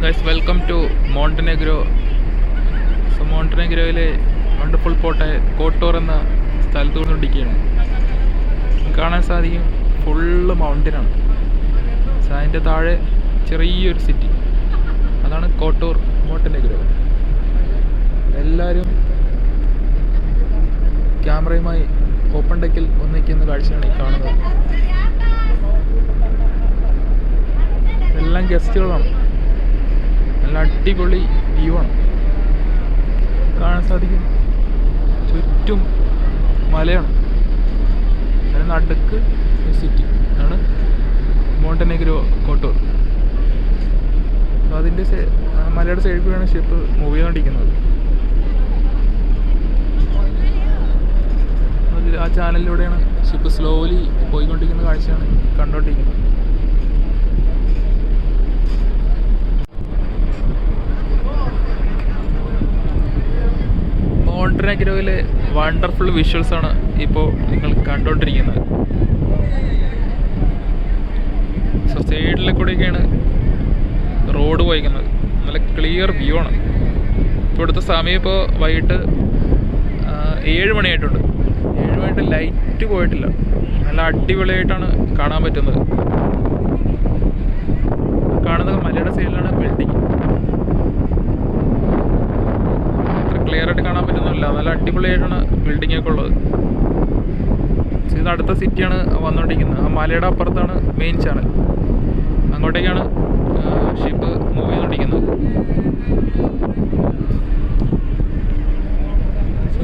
Guys, welcome to Montenegro. So മോണ്ടനെഗ്രോയിലെ wonderful പോർട്ടായ Kotor എന്ന സ്ഥലത്ത് കൊണ്ടിരിക്കുകയാണ്. കാണാൻ സാധിക്കും ഫുള്ള് മൗണ്ടനാണ്. സോ അതിൻ്റെ താഴെ ചെറിയൊരു സിറ്റി, അതാണ് കോട്ടൂർ മോണ്ടനെഗ്രോ. എല്ലാവരും ക്യാമറയുമായി ഓപ്പൺ ഡെക്കിൽ ഒന്നിക്കുന്ന കാഴ്ചയാണ് ഈ കാണുന്നത്. എല്ലാം ഗസ്റ്റുകളാണ്. നല്ല അടിപൊളി വ്യൂ ആണ് കാണാൻ സാധിക്കും. ചുറ്റും മലയാണ്, അതിന് നടുക്ക് സിറ്റി ആണ് മോണ്ടനെഗ്രോ കോട്ടൂർ. അതിൻ്റെ മലയുടെ സൈഡിൽ കൂടെയാണ് ഷിപ്പ് മൂവ് ചെയ്തുകൊണ്ടിരിക്കുന്നത്. ആ ചാനലിലൂടെയാണ് ഷിപ്പ് സ്ലോലി പോയിക്കൊണ്ടിരിക്കുന്ന കാഴ്ചയാണ് കണ്ടുകൊണ്ടിരിക്കുന്നത്. മോണ്ടനെഗ്രോയിലെ വണ്ടർഫുൾ വിഷ്വൽസ് ആണ് ഇപ്പോൾ നിങ്ങൾ കണ്ടുകൊണ്ടിരിക്കുന്നത്. സോ സൈഡിലെ കൂടെയൊക്കെയാണ് റോഡ് പോയിക്കുന്നത്. നല്ല ക്ലിയർ വ്യൂ ആണ്. ഇവിടുത്തെ സമയം ഇപ്പോൾ വൈകിട്ട് 7 മണിയായിട്ടുണ്ട്. 7 മണിയായിട്ട് ലൈറ്റ് പോയിട്ടില്ല. നല്ല അടിപൊളിയായിട്ടാണ് കാണാൻ പറ്റുന്നത്. കാണുന്നത് മലയുടെ സൈഡിലാണ് ബിൽഡിങ്. ക്ലിയർ ആയിട്ട് കാണാൻ പറ്റുന്നില്ല. നല്ല അടിപൊളിയായിട്ടാണ് ബിൽഡിംഗ് ഒക്കെ ഉള്ളത്. ഇത് അടുത്ത സിറ്റിയാണ് വന്നുകൊണ്ടിരിക്കുന്നത്. ആ മലയുടെ അപ്പുറത്താണ് മെയിൻ ചാനൽ. അങ്ങോട്ടേക്കാണ് ഷിപ്പ് മൂവ് ചെയ്തുകൊണ്ടിരിക്കുന്നത്.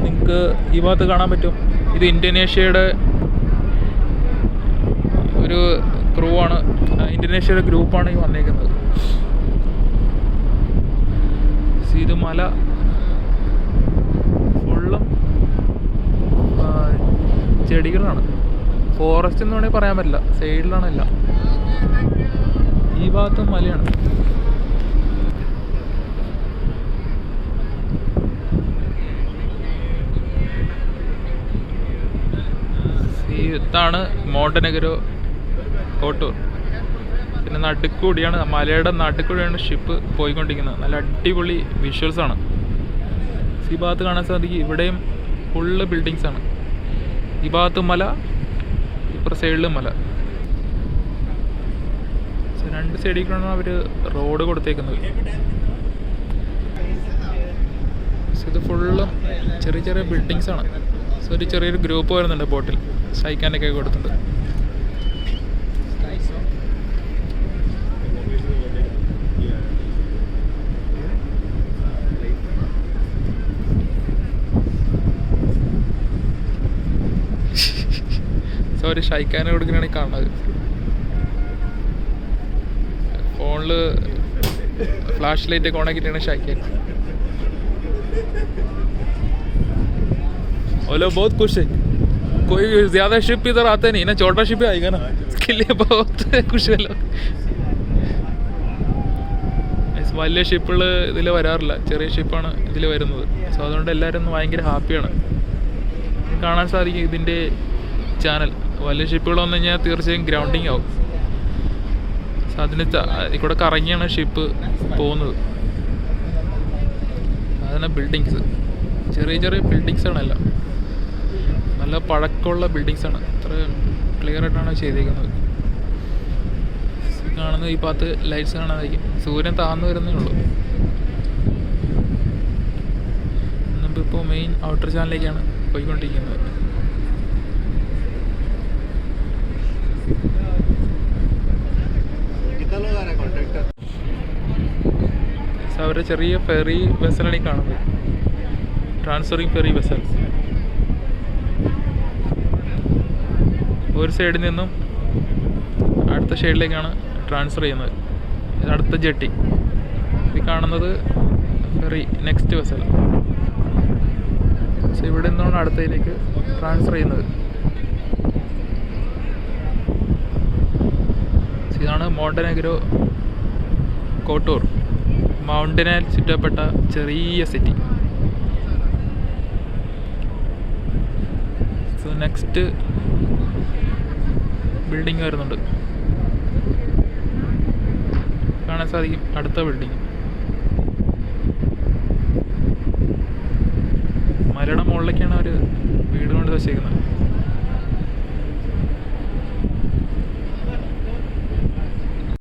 നിങ്ങൾക്ക് ഈ ഭാഗത്ത് കാണാൻ പറ്റും. ഇത് ഇന്തോനേഷ്യയുടെ ഒരു ക്രൂ ആണ്. ഇന്തോനേഷ്യയുടെ ഗ്രൂപ്പാണ് ഈ വന്നേക്കുന്നത്. ഇത് മല ഫുള്ളും ചെടികളാണ്. ഫോറസ്റ്റ് എന്ന് വേണമെങ്കിൽ പറയാൻ പറ്റില്ല. സൈഡിലാണ് എല്ലാം. ഈ ഭാഗത്തും മലയാണ്. ഇതാണ് മോണ്ടനെഗ്രോ കോട്ടൂർ. പിന്നെ നടുക്കൂടിയാണ്, മലയുടെ നടുക്കൂടിയാണ് ഷിപ്പ് പോയിക്കൊണ്ടിരിക്കുന്നത്. നല്ല അടിപൊളി വിഷ്വൽസ് ആണ്. ഈ ഭാഗത്ത് കാണാൻ സാധിക്കും. ഇവിടെയും ഫുള്ള് ബിൽഡിങ്സ് ആണ്. ഈ ഭാഗത്തും മല, ഇപ്പുറത്തെ സൈഡിലും മല. രണ്ട് സൈഡിൽ കൂടെയാണ് അവർ റോഡ് കൊടുത്തേക്കുന്നത്. ഇത് ഫുള്ളും ചെറിയ ചെറിയ ബിൽഡിങ്സ് ആണ്. സോ ഒരു ചെറിയൊരു ഗ്രൂപ്പ് വരുന്നുണ്ട് ബോട്ടിൽ. ഷൈക്കാനൊക്കെ കൊടുത്തിട്ടുണ്ട്. സോ ഒരു ഷൈക്കാനെ കൊടുക്കുന്നതാണ് ഈ കാണുന്നത്. ഫോണിൽ ഫ്ലാഷ് ലൈറ്റ് ഒക്കെ ഓണാക്കിയിട്ടാണ് ഷൈക്കാൻ. ओलो बहुत खुश है. कोई ज़्यादा शिप इधर आते नहीं ना, छोटा शिप आएगा ना, इसके लिए बहुत खुश है लोग. വലിയ ഷിപ്പുകൾ ഇതിൽ വരാറില്ല, ചെറിയ ഷിപ്പാണ് ഇതിൽ വരുന്നത്. സോ അതുകൊണ്ട് എല്ലാവരും ഒന്ന് ഭയങ്കര ഹാപ്പിയാണ്. കാണാൻ സാധിക്കും ഇതിൻ്റെ ചാനൽ. വലിയ ഷിപ്പുകൾ വന്നു കഴിഞ്ഞാൽ തീർച്ചയായും ഗ്രൗണ്ടിങ് ആവും. സോ അതിന് ഇവിടെ കറങ്ങിയാണ് ഷിപ്പ് പോകുന്നത്. അതാണ് ബിൽഡിങ്സ്. ചെറിയ ചെറിയ ബിൽഡിങ്സാണ് എല്ലാം. നല്ല പഴക്കമുള്ള ബിൽഡിങ്സാണ്. അത്ര ക്ലിയർ ആയിട്ടാണ് ചെയ്തേക്കുന്നത്. കാണുന്നത് ഈ ഭാഗത്ത് ലൈറ്റ്സ് കാണാതായിരിക്കും. സൂര്യൻ താഴ്ന്നു വരുന്നേ ഉള്ളൂ. നമ്മളിപ്പോൾ മെയിൻ ഔട്ടർ ചാനലിലേക്കാണ് പോയിക്കൊണ്ടിരിക്കുന്നത്. അവരുടെ ചെറിയ ഫെറി വെസലാണ് ഈ കാണുന്നത്. Transferring ferry vessel. ഒരു സൈഡിൽ നിന്നും അടുത്ത സൈഡിലേക്കാണ് ട്രാൻസ്ഫർ ചെയ്യുന്നത്. ഇത് അടുത്ത ജെട്ടി. ഇത് കാണുന്നത് ഫെറി നെക്സ്റ്റ് വെസൽ. സോ ഇവിടെ നിന്നാണ് അടുത്തതിലേക്ക് ട്രാൻസ്ഫർ ചെയ്യുന്നത്. ഇതാണ് മോണ്ടനെഗ്രോ കോട്ടൂർ. മൗണ്ടനാൽ ചുറ്റപ്പെട്ട ചെറിയ സിറ്റി. സോ നെക്സ്റ്റ് ബിൽഡിംഗ് വരുന്നുണ്ട്. കാണാൻ സാധിക്കും അടുത്ത ബിൽഡിംഗ്. മലയുടെ മുകളിലേക്കാണ് അവർ വീട് കൊണ്ട് വെച്ചേക്കുന്നത്.